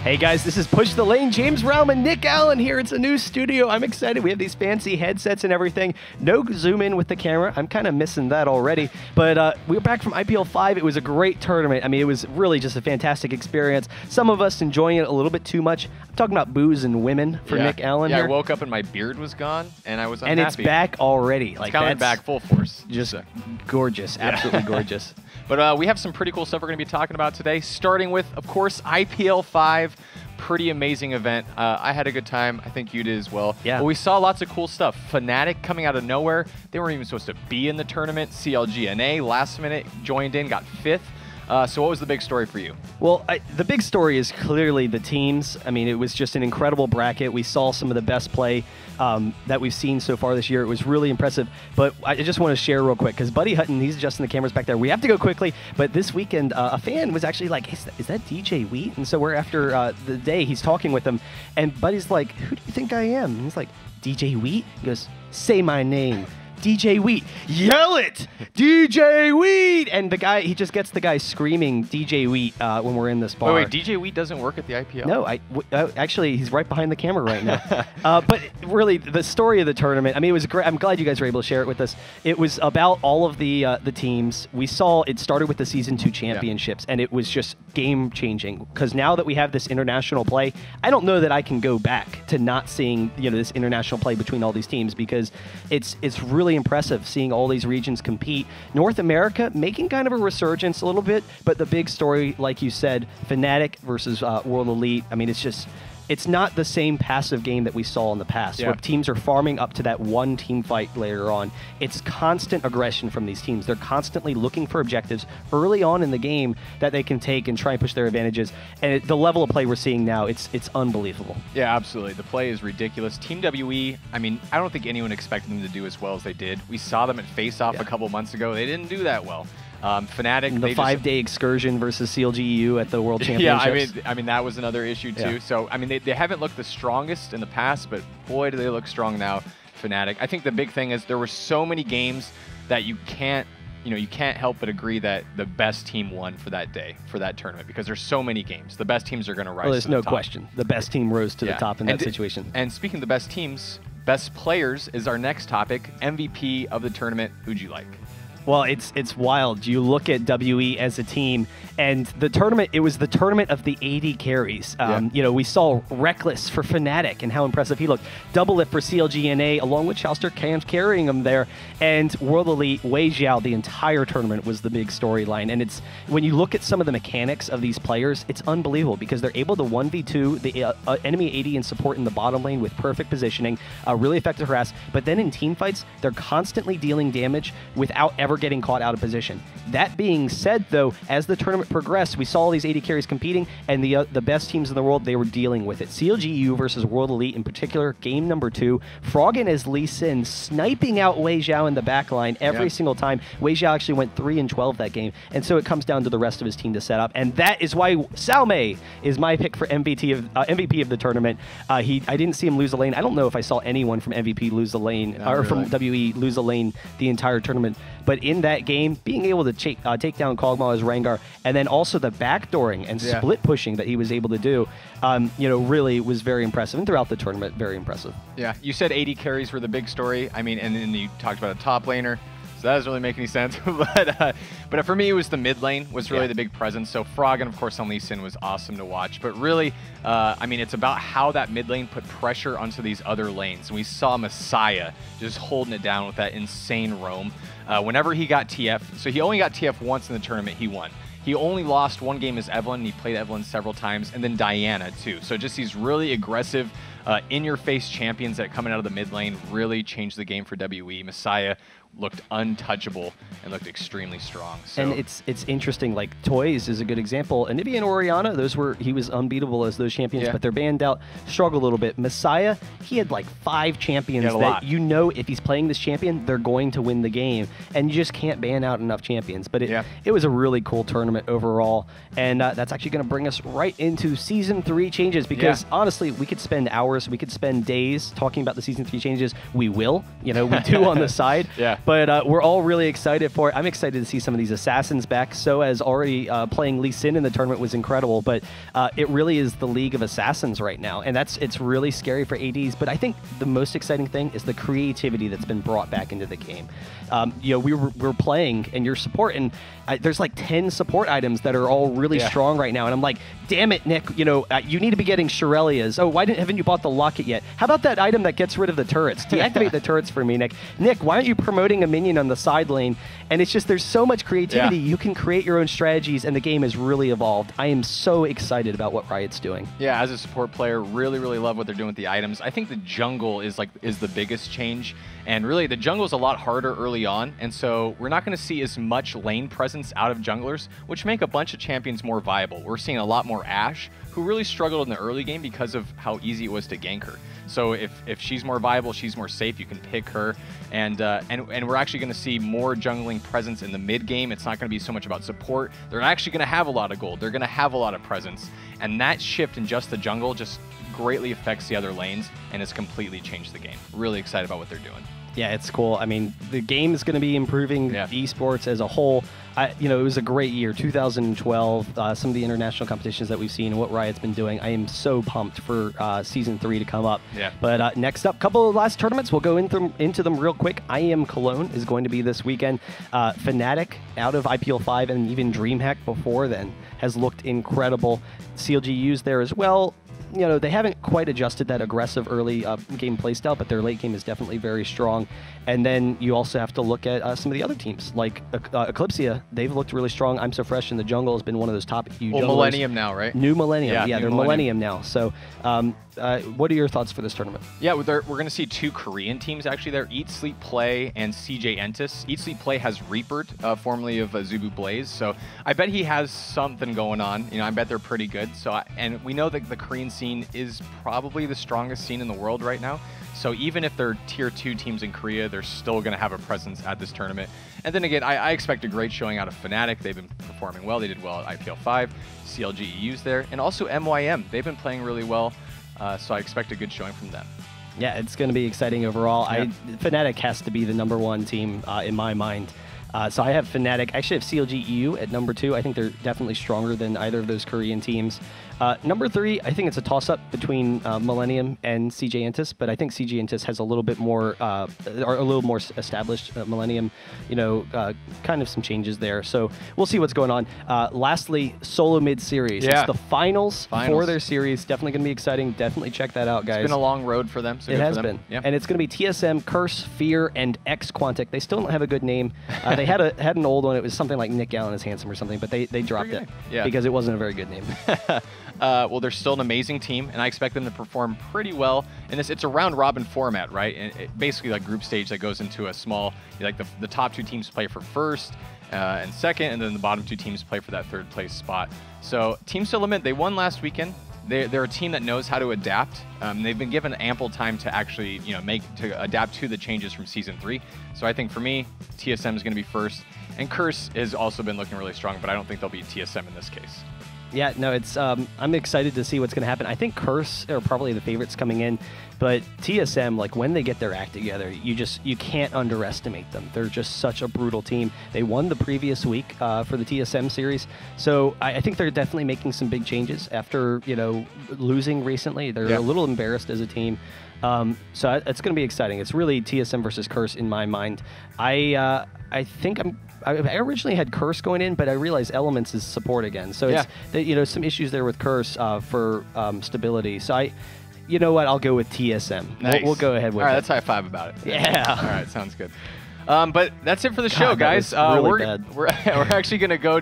Hey guys, this is Push the Lane. James Realm and Nick Allen here. It's a new studio. I'm excited. We have these fancy headsets and everything. No zoom in with the camera. I'm kind of missing that already. But we're back from IPL 5. It was a great tournament. I mean, it was really just a fantastic experience. Some of us enjoying it a little bit too much. I'm talking about booze and women for Nick Allen here. I woke up and my beard was gone, and I was unhappy. And it's back already. It's coming back full force. Just gorgeous. Absolutely gorgeous. But we have some pretty cool stuff we're going to be talking about today, starting with, of course, IPL 5. Pretty amazing event. I had a good time. I think you did as well. Yeah. But we saw lots of cool stuff. Fnatic coming out of nowhere. They weren't even supposed to be in the tournament. CLGNA last minute joined in, got 5th. So what was the big story for you? Well, the big story is clearly the teams. I mean, it was just an incredible bracket. We saw some of the best play that we've seen so far this year. It was really impressive. But I just want to share real quick, because Buddy Hutton, he's adjusting the cameras back there. We have to go quickly. But this weekend, a fan was actually like, hey, is that DJ Wheat? And so we're after the day, he's talking with him. And Buddy's like, who do you think I am? And he's like, DJ Wheat? He goes, say my name. DJ Wheat, yell it, DJ Wheat, and the guy, he just gets the guy screaming DJ Wheat when we're in this bar. Wait, DJ Wheat doesn't work at the IPL? No, actually, he's right behind the camera right now. But really, the story of the tournament, I mean, it was great. I'm glad you guys were able to share it with us. It was about all of the teams. We saw it started with the Season 2 championships, and it was just game-changing, because now that we have this international play, I don't know that I can go back to not seeing this international play between all these teams, because it's really impressive seeing all these regions compete. North America making kind of a resurgence a little bit, but the big story, like you said, Fnatic versus World Elite. I mean, it's not the same passive game that we saw in the past, where teams are farming up to that one team fight later on. It's constant aggression from these teams. They're constantly looking for objectives early on in the game that they can take and try and push their advantages. And the level of play we're seeing now, it's unbelievable. Yeah, absolutely. The play is ridiculous. Team WE, I mean, I don't think anyone expected them to do as well as they did. We saw them at Face Off a couple months ago. They didn't do that well. Fnatic, the 5-day excursion versus CLGEU at the World Championships. Yeah, I mean that was another issue too. Yeah. So I mean they haven't looked the strongest in the past, but boy do they look strong now. Fnatic. I think the big thing is there were so many games that you can't help but agree that the best team won for that day, for that tournament, because there's so many games. The best teams are going to rise. Well, there's to the no top. question. The best team rose to the top in that situation. And speaking of the best teams, best players is our next topic. MVP of the tournament. Who'd you like? Well, it's wild. You look at WE as a team, and the tournament, it was the tournament of the 80 carries. We saw Reckless for Fnatic and how impressive he looked. Double Lift for CLGNA, along with Chauster Camps carrying him there. And World Elite, Wei Xiao, the entire tournament was the big storyline. And it's when you look at some of the mechanics of these players, it's unbelievable, because they're able to 1v2 the enemy 80 and support in the bottom lane with perfect positioning, really effective harass. But then in team fights, they're constantly dealing damage without ever getting caught out of position. That being said, though, as the tournament progressed, we saw all these 80 carries competing, and the best teams in the world, they were dealing with it. CLGU versus World Elite in particular, game number 2. Froggen as Lee Sin sniping out Wei Xiao in the back line every single time. Wei Xiao actually went 3-12 that game, and so it comes down to the rest of his team to set up, and that is why Salmei is my pick for MVP of the tournament. I didn't see him lose a lane. I don't know if I saw anyone from MVP lose a lane, from WE lose a lane the entire tournament, but in that game, being able to take down Kog'Maw as Rengar, and then also the backdooring and split pushing that he was able to do, really was very impressive. And throughout the tournament, very impressive. Yeah, you said 80 carries were the big story. I mean, and then you talked about a top laner. So that doesn't really make any sense. but for me, it was the mid lane was really the big presence. So Froggen, of course, on Lee Sin was awesome to watch. But really, I mean, it's about how that mid lane put pressure onto these other lanes. And we saw Messiah just holding it down with that insane roam. Whenever he got TF, so he only got TF once in the tournament, he won. He only lost one game as Evelynn, and he played Evelynn several times, and then Diana too. So just these really aggressive, in-your-face champions that coming out of the mid lane really changed the game for WE. Messiah looked untouchable and looked extremely strong. So. And it's interesting, like Toys is a good example. Anivia and Orianna, he was unbeatable as those champions, but they're banned out, struggled a little bit. Messiah, he had like 5 champions that if he's playing this champion, they're going to win the game. And you just can't ban out enough champions. But it was a really cool tournament overall. And that's actually going to bring us right into Season 3 changes, because honestly, we could spend hours for us. We could spend days talking about the Season 3 changes. We will. You know, we do on the side. Yeah. But we're all really excited for it. I'm excited to see some of these assassins back. So as already playing Lee Sin in the tournament was incredible. But it really is the league of assassins right now. And it's really scary for ADs. But I think the most exciting thing is the creativity that's been brought back into the game. You know, we're playing and your support, and there's like 10 support items that are all really strong right now. And I'm like, damn it, Nick, you know, you need to be getting Shirelias. Oh, haven't you bought the locket yet? How about that item that gets rid of the turrets? Deactivate the turrets for me, Nick. Nick, why aren't you promoting a minion on the side lane? And it's just, there's so much creativity. You can create your own strategies, and the game has really evolved. I am so excited about what Riot's doing. Yeah, as a support player, really love what they're doing with the items. I think the jungle is the biggest change. And really, the jungle is a lot harder early on, and so we're not going to see as much lane presence out of junglers, which make a bunch of champions more viable. We're seeing a lot more Ashe, who really struggled in the early game because of how easy it was to gank her. So if she's more viable, she's more safe, you can pick her, and we're actually going to see more jungling presence in the mid game. It's not going to be so much about support. They're actually going to have a lot of gold. They're going to have a lot of presence, and that shift in just the jungle just greatly affects the other lanes, and it's completely changed the game. Really excited about what they're doing. Yeah, it's cool. I mean, the game is going to be improving esports as a whole. You know, it was a great year, 2012, some of the international competitions that we've seen and what Riot's been doing. I am so pumped for Season 3 to come up. Yeah. But next up, couple of last tournaments. We'll go into them real quick. IEM Cologne is going to be this weekend. Fnatic out of IPL 5 and even DreamHack before then has looked incredible. CLGU's there as well. You know, they haven't quite adjusted that aggressive early game playstyle, but their late game is definitely very strong. And then you also have to look at some of the other teams, like Eclipsia. They've looked really strong. I'm So Fresh in the jungle has been one of those top junglers. Millennium now, right? New Millennium. Yeah, they're Millennium now. So what are your thoughts for this tournament? Yeah, we're going to see two Korean teams actually there, Eat, Sleep, Play, and CJ Entis. Eat, Sleep, Play has Reapert, formerly of Zubu Blaze. So I bet he has something going on. You know, I bet they're pretty good. So and we know that the Korean scene is probably the strongest scene in the world right now. So even if they're tier 2 teams in Korea, they're still going to have a presence at this tournament. And then again, I expect a great showing out of Fnatic. They've been performing well. They did well at IPL 5. CLGEU's there. And also MYM. They've been playing really well. So I expect a good showing from them. Yeah, it's going to be exciting overall. Yeah. Fnatic has to be the #1 team in my mind. So I have Fnatic. I actually have CLGEU at #2. I think they're definitely stronger than either of those Korean teams. #3, I think it's a toss-up between Millennium and CJ Entis, but I think CJ Entis has a little bit more, or a little more established. Millennium, you know, kind of some changes there. So we'll see what's going on. Lastly, Solo Mid Series. Yeah. It's the finals for their series. Definitely going to be exciting. Definitely check that out, guys. It's been a long road for them. So it has for them. been. Yeah. And it's going to be TSM, Curse, Fear, and EX-QUANTIC. They still don't have a good name. They had an old one. It was something like Nick Allen is Handsome or something, but they dropped it because it wasn't a very good name. Well, they're still an amazing team, and I expect them to perform pretty well. And it's a round-robin format, right? And basically like group stage that goes into a small, like the top 2 teams play for first and second, and then the bottom 2 teams play for that 3rd place spot. So Team Silament, they won last weekend. They're a team that knows how to adapt. They've been given ample time to actually, you know, to adapt to the changes from Season 3. So I think for me, TSM is going to be first. And Curse has also been looking really strong, but I don't think they'll beat TSM in this case. Yeah, no, it's I'm excited to see what's going to happen. I think Curse are probably the favorites coming in, but TSM, like when they get their act together, you can't underestimate them. They're just such a brutal team. They won the previous week for the TSM series, so I think they're definitely making some big changes after, you know, losing recently. They're a little embarrassed as a team. So it's going to be exciting. It's really TSM versus Curse in my mind. I think I originally had Curse going in, but I realized Elements is support again. So it's you know, some issues there with Curse for stability. So you know what? I'll go with TSM. Nice. We'll go ahead with All right, it. let's high five about it. Yeah. All right, sounds good. But that's it for the show, guys. We're actually gonna go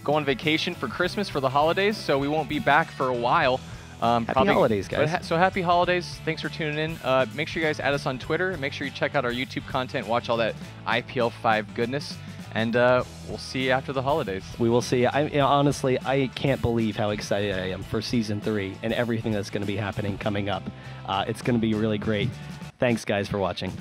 on vacation for Christmas for the holidays, so we won't be back for a while. Happy holidays, guys. So happy holidays. Thanks for tuning in. Make sure you guys add us on Twitter. Make sure you check out our YouTube content. Watch all that IPL 5 goodness. And we'll see you after the holidays. We will see. Honestly, I can't believe how excited I am for Season 3 and everything that's going to be happening coming up. It's going to be really great. Thanks, guys, for watching.